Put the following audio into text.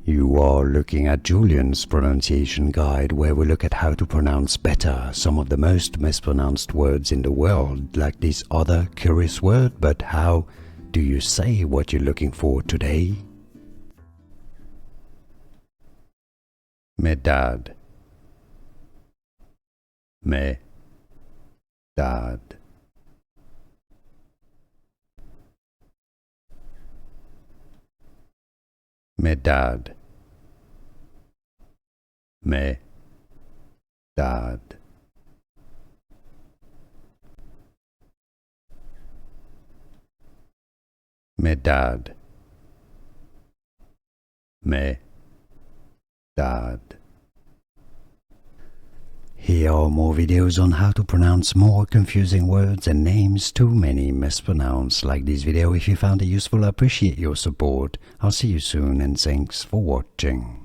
You are looking at Julian's pronunciation guide, where we look at how to pronounce better some of the most mispronounced words in the world, like this other curious word. But how do you say what you're looking for today? Medad. Medad. Medad. Medad. Medad. Medad. Here are more videos on how to pronounce more confusing words and names too many mispronounced. Like this video if you found it useful. I appreciate your support. I'll see you soon and thanks for watching.